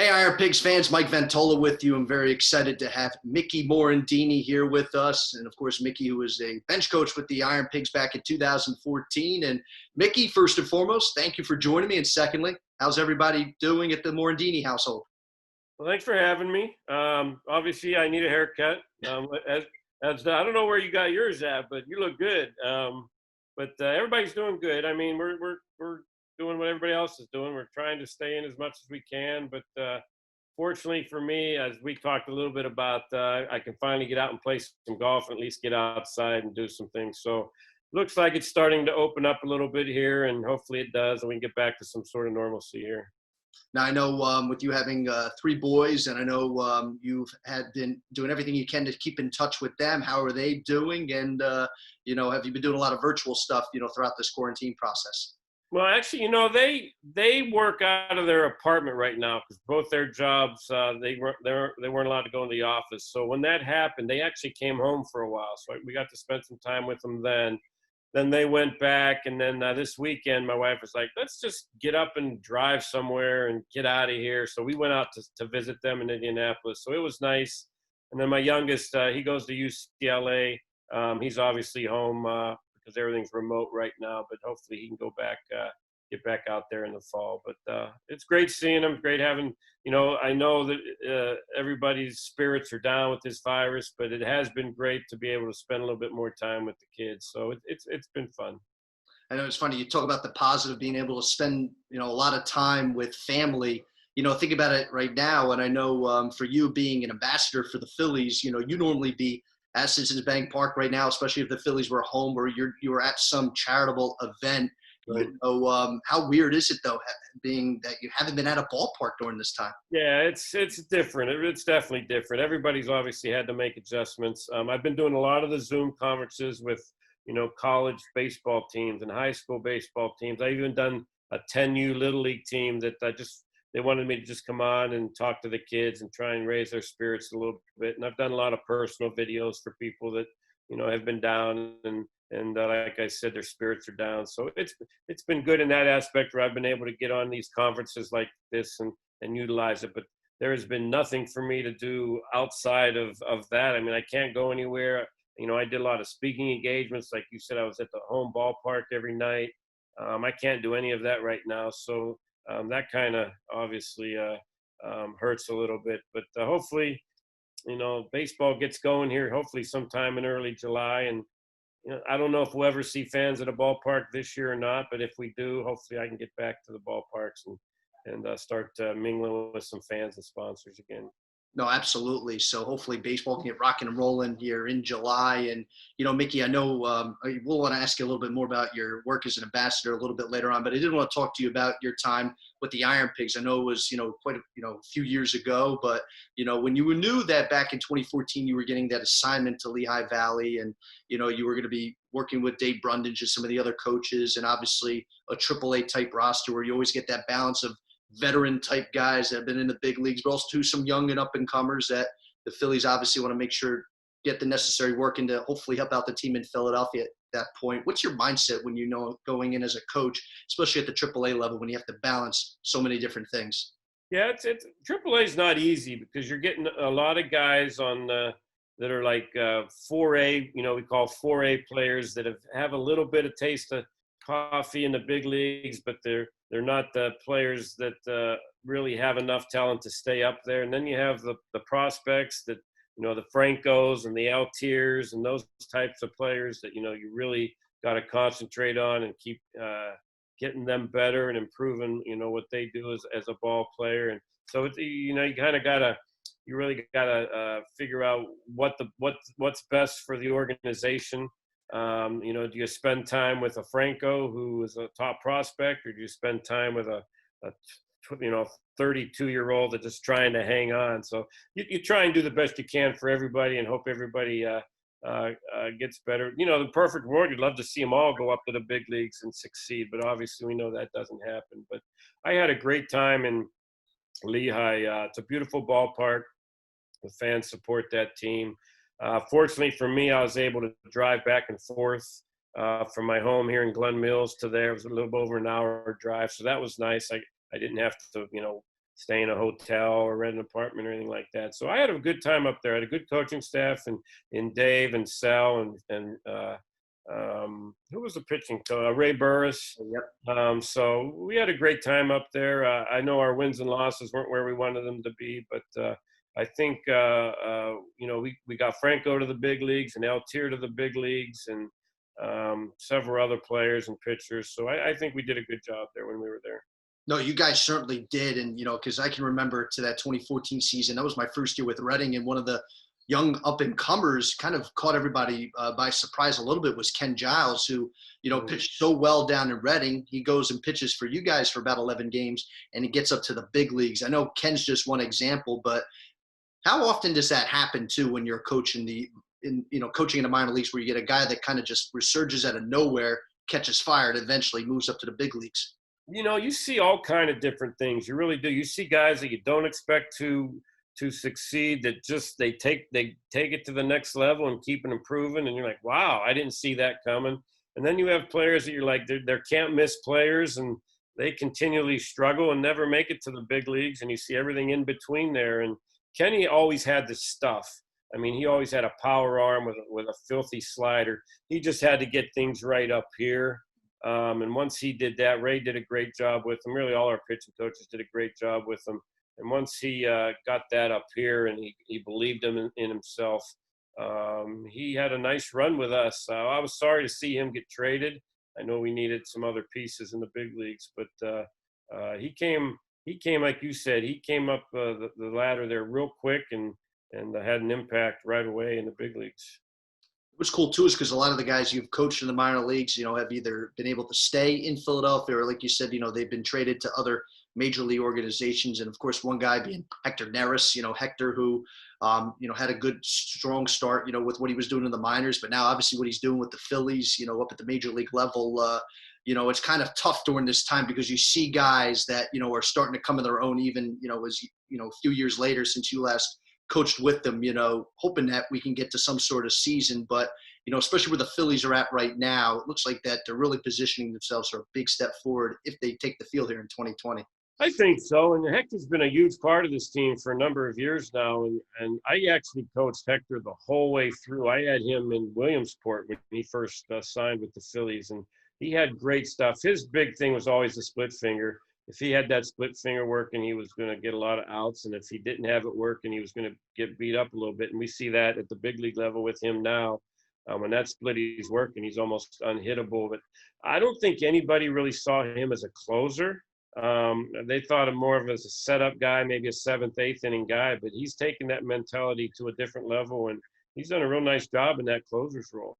Hey, Iron Pigs fans, Mike Ventola with you. I'm very excited to have Mickey Morandini here with us. And of course, Mickey, who was a bench coach with the Iron Pigs back in 2014. And Mickey, first and foremost, thank you for joining me. And secondly, how's everybody doing at the Morandini household? Well, thanks for having me. Obviously, I need a haircut. I don't know where you got yours at, but you look good. But everybody's doing good. I mean, we're doing what everybody else is doing. We're trying to stay in as much as we can. But fortunately for me, as we talked a little bit about, I can finally get out and play some golf, and at least get outside and do some things. So looks like it's starting to open up a little bit here, and hopefully it does, and we can get back to some sort of normalcy here. Now, I know with you having three boys, and I know you've been doing everything you can to keep in touch with them. How are they doing? And, have you been doing a lot of virtual stuff, throughout this quarantine process? Well, actually, they work out of their apartment right now because both their jobs they weren't allowed to go in the office. So when that happened, they actually came home for a while. So we got to spend some time with them then. Then they went back, and then this weekend, my wife was like, "Let's just get up and drive somewhere and get out of here." So we went out to visit them in Indianapolis. So it was nice. And then my youngest, he goes to UCLA. He's obviously home because everything's remote right now, but hopefully he can go back, get back out there in the fall. But it's great seeing him. Great having, I know that everybody's spirits are down with this virus, but it has been great to be able to spend a little bit more time with the kids. So it's been fun. I know it's funny. You talk about the positive, being able to spend, a lot of time with family. Think about it right now. And I know for you being an ambassador for the Phillies, you normally be at Citizens Bank Park right now, especially if the Phillies were home or you were at some charitable event. Right. How weird is it though, being that you haven't been at a ballpark during this time? Yeah, it's different. It's definitely different. Everybody's obviously had to make adjustments. I've been doing a lot of the Zoom conferences with, college baseball teams and high school baseball teams. I've even done a 10U Little League team that they wanted me to just come on and talk to the kids and try and raise their spirits a little bit. And I've done a lot of personal videos for people that, have been down and like I said, their spirits are down. So it's been good in that aspect where I've been able to get on these conferences like this and utilize it. But there has been nothing for me to do outside of that. I mean, I can't go anywhere. I did a lot of speaking engagements. Like you said, I was at the home ballpark every night. I can't do any of that right now. So that kind of obviously hurts a little bit. But hopefully, baseball gets going here, hopefully sometime in early July. And I don't know if we'll ever see fans at a ballpark this year or not, but if we do, hopefully I can get back to the ballparks and start mingling with some fans and sponsors again. No, absolutely. So hopefully baseball can get rocking and rolling here in July. And, Mickey, I know I will want to ask you a little bit more about your work as an ambassador a little bit later on, but I did want to talk to you about your time with the Iron Pigs. I know it was, quite a few years ago, but, when you knew that back in 2014, you were getting that assignment to Lehigh Valley and, you were going to be working with Dave Brundage and some of the other coaches and obviously a AAA type roster where you always get that balance of veteran type guys that have been in the big leagues, but also some young and up and comers that the Phillies obviously want to make sure get the necessary work and to hopefully help out the team in Philadelphia at that point. What's your mindset when going in as a coach, especially at the AAA level when you have to balance so many different things? Yeah, it's AAA is not easy because you're getting a lot of guys on that are like 4A, we call 4A players that have a little bit of taste of coffee in the big leagues, but they're not the players that really have enough talent to stay up there. And then you have the prospects that, the Francos and the Altiers and those types of players that, you really got to concentrate on and keep getting them better and improving, what they do as a ball player. And so, you really gotta figure out what's best for the organization. Do you spend time with a Franco who is a top prospect, or do you spend time with a 32-year-old that's just trying to hang on? So you try and do the best you can for everybody and hope everybody gets better. The perfect world, you'd love to see them all go up to the big leagues and succeed, but obviously we know that doesn't happen. But I had a great time in Lehigh. It's a beautiful ballpark. The fans support that team. Fortunately for me, I was able to drive back and forth from my home here in Glen Mills to there. It was a little over an hour drive, so that was nice. I didn't have to, stay in a hotel or rent an apartment or anything like that. So I had a good time up there. I had a good coaching staff, and in Dave and Sal and who was the pitching coach? Ray Burris. Yep. So we had a great time up there. I know our wins and losses weren't where we wanted them to be, but I think we got Franco to the big leagues and Altier to the big leagues, and several other players and pitchers. So I think we did a good job there when we were there. No, you guys certainly did. And, because I can remember to that 2014 season, that was my first year with Reading, and one of the young up-and-comers kind of caught everybody by surprise a little bit was Ken Giles, who, pitched so well down in Reading. He goes and pitches for you guys for about 11 games, and he gets up to the big leagues. I know Ken's just one example, but how often does that happen, too, when you're coaching coaching in the minor leagues, where you get a guy that kind of just resurges out of nowhere, catches fire, and eventually moves up to the big leagues? You see all kind of different things. You really do. You see guys that you don't expect to succeed, that just they take it to the next level and keep it improving, and you're like, wow, I didn't see that coming. And then you have players that you're like, they're can't miss players, and they continually struggle and never make it to the big leagues, and you see everything in between there. And Kenny always had the stuff. I mean, he always had a power arm with a filthy slider. He just had to get things right up here. And once he did that, Ray did a great job with him. Really, all our pitching coaches did a great job with him. And once he got that up here and he believed in himself, he had a nice run with us. I was sorry to see him get traded. I know we needed some other pieces in the big leagues, but he came, like you said, he came up the ladder there real quick and had an impact right away in the big leagues. What's cool too is because a lot of the guys you've coached in the minor leagues, have either been able to stay in Philadelphia, or like you said, they've been traded to other major league organizations. And of course, one guy being Hector Neris, Hector, who, had a good, strong start, with what he was doing in the minors, but now obviously what he's doing with the Phillies, up at the major league level, it's kind of tough during this time, because you see guys that, are starting to come in their own, even, as, a few years later since you last coached with them, hoping that we can get to some sort of season. But, especially where the Phillies are at right now, it looks like that they're really positioning themselves for a big step forward if they take the field here in 2020. I think so. And Hector's been a huge part of this team for a number of years now. And I actually coached Hector the whole way through. I had him in Williamsport when he first signed with the Phillies. And he had great stuff. His big thing was always the split finger. If he had that split finger working, he was going to get a lot of outs. And if he didn't have it working, he was going to get beat up a little bit. And we see that at the big league level with him now. When that split is working, he's almost unhittable. But I don't think anybody really saw him as a closer. They thought of more of as a setup guy, maybe a seventh, eighth inning guy. But he's taken that mentality to a different level, and he's done a real nice job in that closer's role.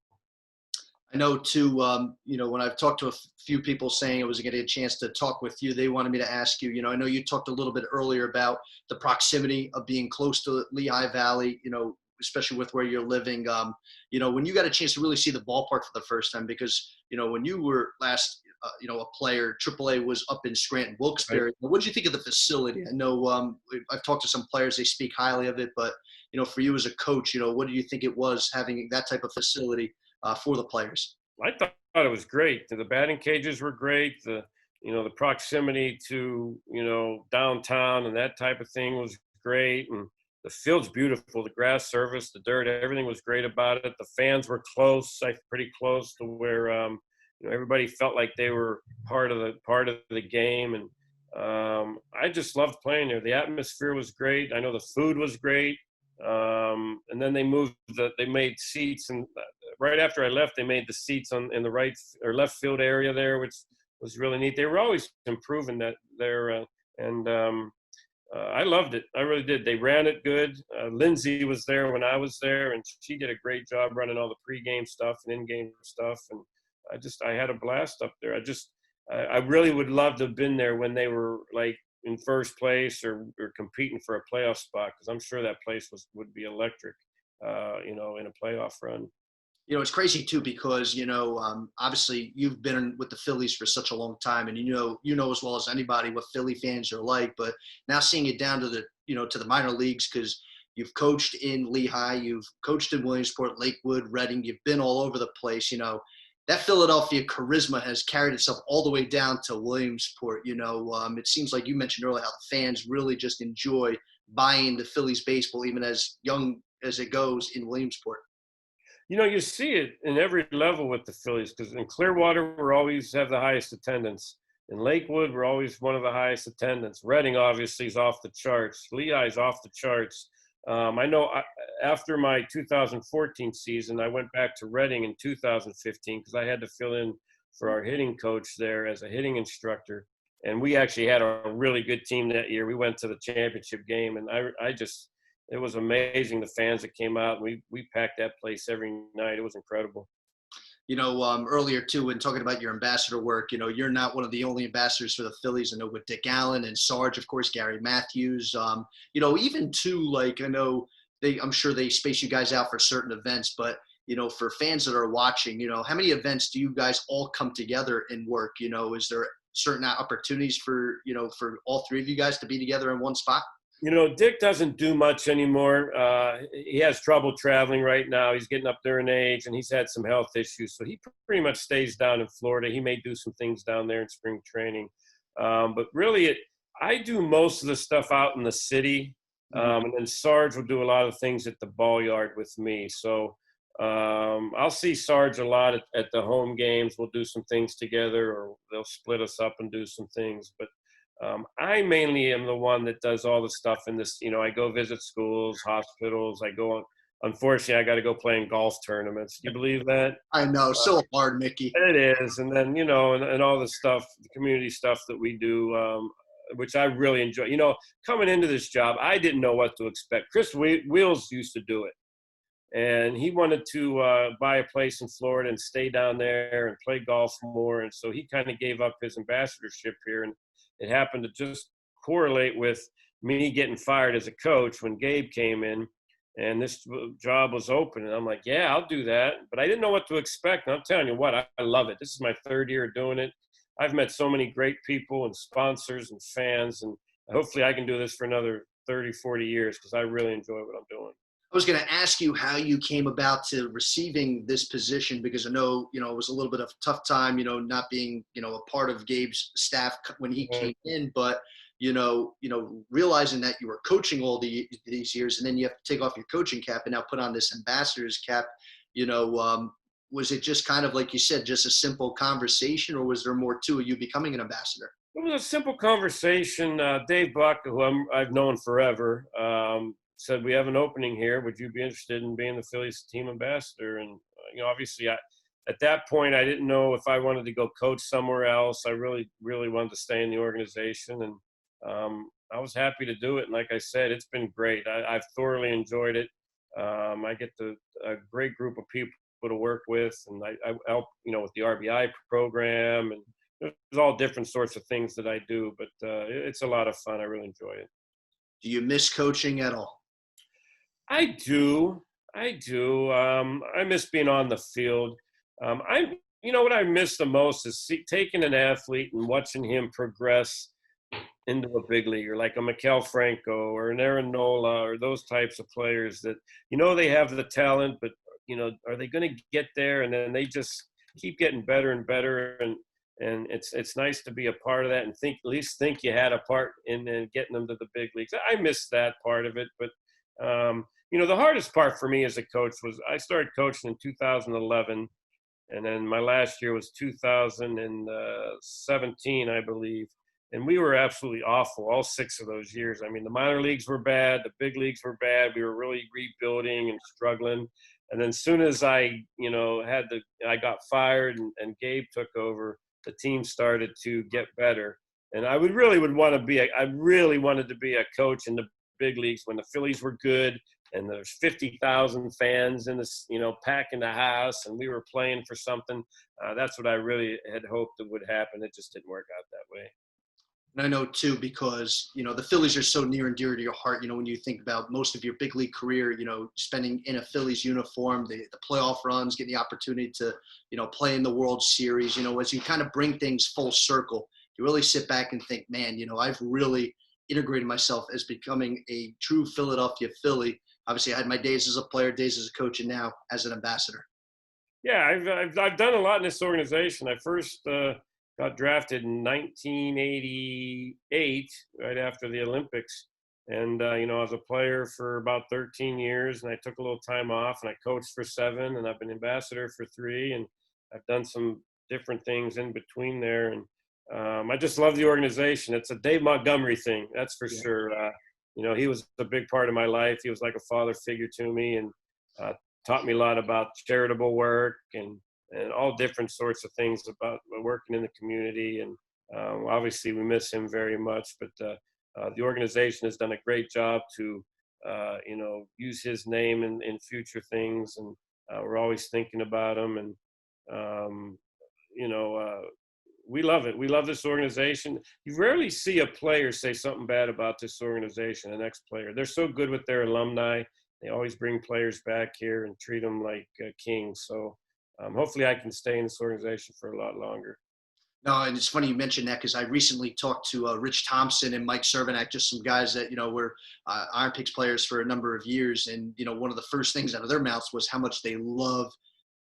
I know too, when I've talked to a few people saying I was going to get a chance to talk with you, they wanted me to ask you, I know you talked a little bit earlier about the proximity of being close to Lehigh Valley, especially with where you're living, when you got a chance to really see the ballpark for the first time, because, when you were last, a player, AAA was up in Scranton WilkesBarre. Right. What did you think of the facility? I know I've talked to some players, they speak highly of it, but, for you as a coach, what do you think it was having that type of facility for the players? I thought it was great. The batting cages were great. The proximity to, downtown and that type of thing was great. And the field's beautiful. The grass surface, the dirt, everything was great about it. The fans were close, pretty close to where, everybody felt like they were part of the game. And I just loved playing there. The atmosphere was great. I know the food was great. And then they made seats, and right after I left, they made the seats in the right or left field area there, which was really neat. They were always improving that there, and I loved it. I really did. They ran it good. Lindsay was there when I was there, and she did a great job running all the pregame stuff and in-game stuff. And I had a blast up there. I really would love to have been there when they were like in first place or competing for a playoff spot, because I'm sure that place would be electric, in a playoff run. It's crazy too, because, obviously you've been with the Phillies for such a long time, and you know as well as anybody what Philly fans are like, but now seeing it down to the minor leagues, because you've coached in Lehigh, you've coached in Williamsport, Lakewood, Reading, you've been all over the place, that Philadelphia charisma has carried itself all the way down to Williamsport. It seems like you mentioned earlier how the fans really just enjoy buying the Phillies baseball, even as young as it goes in Williamsport. You see it in every level with the Phillies because in Clearwater, we always have the highest attendance. In Lakewood, we're always one of the highest attendance. Reading, obviously, is off the charts. Lehigh is off the charts. I know after my 2014 season, I went back to Reading in 2015 because I had to fill in for our hitting coach there as a hitting instructor. And we actually had a really good team that year. We went to the championship game, and it was amazing, the fans that came out. We packed that place every night. It was incredible. Earlier too, when talking about your ambassador work, you're not one of the only ambassadors for the Phillies. I know with Dick Allen and Sarge, of course, Gary Matthews. Even too, like I know I'm sure they space you guys out for certain events, but for fans that are watching, how many events do you guys all come together and work? Is there certain opportunities for all three of you guys to be together in one spot? Dick doesn't do much anymore. He has trouble traveling right now. He's getting up there in age, and he's had some health issues. So he pretty much stays down in Florida. He may do some things down there in spring training. But really, I do most of the stuff out in the city. And then Sarge will do a lot of things at the ball yard with me. So I'll see Sarge a lot at the home games. We'll do some things together, or they'll split us up and do some things. But I mainly am the one that does all the stuff in this. I go visit schools, hospitals. Unfortunately, I got to go play in golf tournaments. Do you believe that? I know, so hard, Mickey. It is. And then, and all the stuff, the community stuff that we do, which I really enjoy. Coming into this job, I didn't know what to expect. Chris Wheels used to do it. And he wanted to buy a place in Florida and stay down there and play golf more. And so he kind of gave up his ambassadorship here. And it happened to just correlate with me getting fired as a coach when Gabe came in, and this job was open. And I'm like, yeah, I'll do that. But I didn't know what to expect. And I'm telling you what, I love it. This is my third year doing it. I've met so many great people and sponsors and fans. And hopefully I can do this for another 30, 40 years because I really enjoy what I'm doing. I was going to ask you how you came about to receiving this position, because I know, it was a little bit of a tough time, not being, a part of Gabe's staff when he came in, but, realizing that you were coaching all these years, and then you have to take off your coaching cap and now put on this ambassador's cap, was it just kind of, like you said, just a simple conversation, or was there more to you becoming an ambassador? It was a simple conversation. Dave Buck, who I've known forever, said, we have an opening here. Would you be interested in being the Phillies team ambassador? And, obviously at that point, I didn't know if I wanted to go coach somewhere else. I really, really wanted to stay in the organization. And I was happy to do it. And like I said, it's been great. I've thoroughly enjoyed it. I get a great group of people to work with. And I help, with the RBI program. And there's all different sorts of things that I do. But it's a lot of fun. I really enjoy it. Do you miss coaching at all? I do. I miss being on the field. What I miss the most is taking an athlete and watching him progress into a big leaguer, like a Maikel Franco or an Aaron Nola, or those types of players that, they have the talent, but, are they going to get there? And then they just keep getting better and better. And it's nice to be a part of that and at least think you had a part in getting them to the big leagues. I miss that part of it, but the hardest part for me as a coach was I started coaching in 2011, and then my last year was 2017, I believe. And we were absolutely awful all 6 of those years. I mean, the minor leagues were bad. The big leagues were bad. We were really rebuilding and struggling. And then as soon as I got fired and Gabe took over, the team started to get better. And I really wanted to be a coach in the big leagues when the Phillies were good and there's 50,000 fans in this, packing the house, and we were playing for something. That's what I really had hoped that would happen. It just didn't work out that way. And I know too, because, the Phillies are so near and dear to your heart, when you think about most of your big league career, spending in a Phillies uniform, the playoff runs, getting the opportunity to, play in the World Series, as you kind of bring things full circle, you really sit back and think, man, I've really integrated myself as becoming a true Philadelphia Philly. Obviously, I had my days as a player, days as a coach, and now as an ambassador. Yeah, I've done a lot in this organization. I first got drafted in 1988, right after the Olympics, and I was a player for about 13 years, and I took a little time off, and I coached for 7, and I've been ambassador for 3, and I've done some different things in between there, and I just love the organization. It's a Dave Montgomery thing, that's for Yeah. sure. He was a big part of my life. He was like a father figure to me, and uh, taught me a lot about charitable work and all different sorts of things about working in the community. And obviously, we miss him very much. But the organization has done a great job to, use his name in future things, and we're always thinking about him. And um, you know, we love it. We love this organization. You rarely see a player say something bad about this organization, an ex-player. They're so good with their alumni. They always bring players back here and treat them like kings. So hopefully I can stay in this organization for a lot longer. No, and it's funny you mentioned that because I recently talked to Rich Thompson and Mike Cervenak, just some guys that were Iron Pigs players for a number of years, and one of the first things out of their mouths was how much they love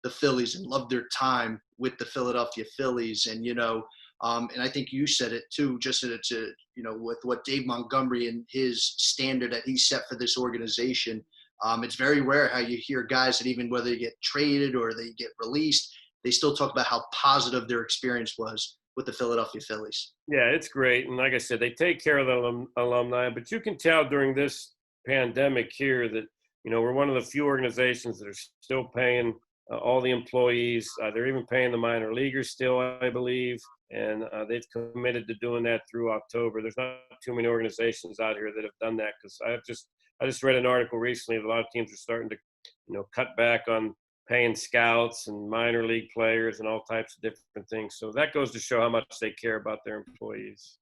the Phillies and love their time with the Philadelphia Phillies, and I think you said it too, just with what Dave Montgomery and his standard that he set for this organization. It's very rare how you hear guys that even whether they get traded or they get released, they still talk about how positive their experience was with the Philadelphia Phillies. Yeah, it's great. And like I said, they take care of the alumni, but you can tell during this pandemic here that, we're one of the few organizations that are still paying all the employees. They're even paying the minor leaguers still, I believe. And they've committed to doing that through October. There's not too many organizations out here that have done that, because I just read an article recently that a lot of teams are starting to, cut back on paying scouts and minor league players and all types of different things. So that goes to show how much they care about their employees.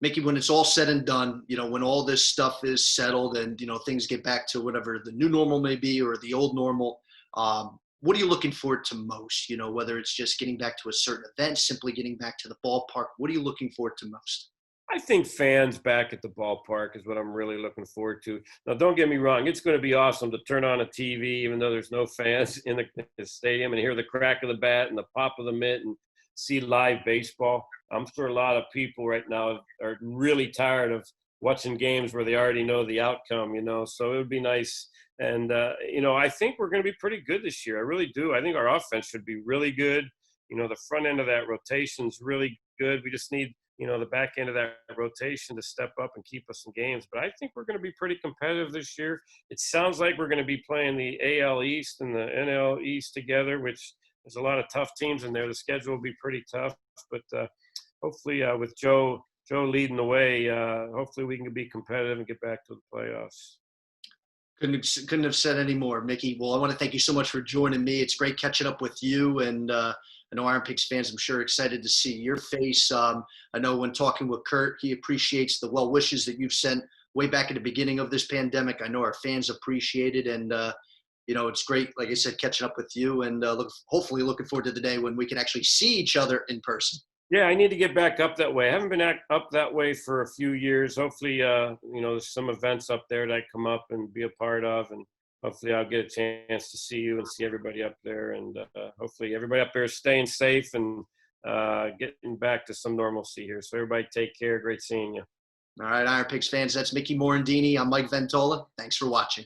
Mickey, when it's all said and done, when all this stuff is settled and, things get back to whatever the new normal may be or the old normal, what are you looking forward to most? Whether it's just getting back to a certain event, simply getting back to the ballpark, what are you looking forward to most? I think fans back at the ballpark is what I'm really looking forward to. Now, don't get me wrong. It's going to be awesome to turn on a TV, even though there's no fans in the stadium, and hear the crack of the bat and the pop of the mitt and see live baseball. I'm sure a lot of people right now are really tired of watching games where they already know the outcome, so it would be nice. And, I think we're going to be pretty good this year. I really do. I think our offense should be really good. The front end of that rotation is really good. We just need the back end of that rotation to step up and keep us in games. But I think we're going to be pretty competitive this year. It sounds like we're going to be playing the AL East and the NL East together, which there's a lot of tough teams in there. The schedule will be pretty tough, but hopefully with Joe leading the way, hopefully we can be competitive and get back to the playoffs. Couldn't have said any more, Mickey. Well, I want to thank you so much for joining me. It's great catching up with you, and I know Iron Pigs fans, I'm sure, excited to see your face. I know when talking with Kurt, he appreciates the well wishes that you've sent way back at the beginning of this pandemic. I know our fans appreciate it, and it's great, like I said, catching up with you, and hopefully looking forward to the day when we can actually see each other in person. Yeah, I need to get back up that way. I haven't been up that way for a few years. Hopefully, there's some events up there that I come up and be a part of, and hopefully I'll get a chance to see you and see everybody up there. And hopefully everybody up there is staying safe and getting back to some normalcy here. So everybody take care. Great seeing you. All right, Iron Pigs fans, that's Mickey Morandini. I'm Mike Ventola. Thanks for watching.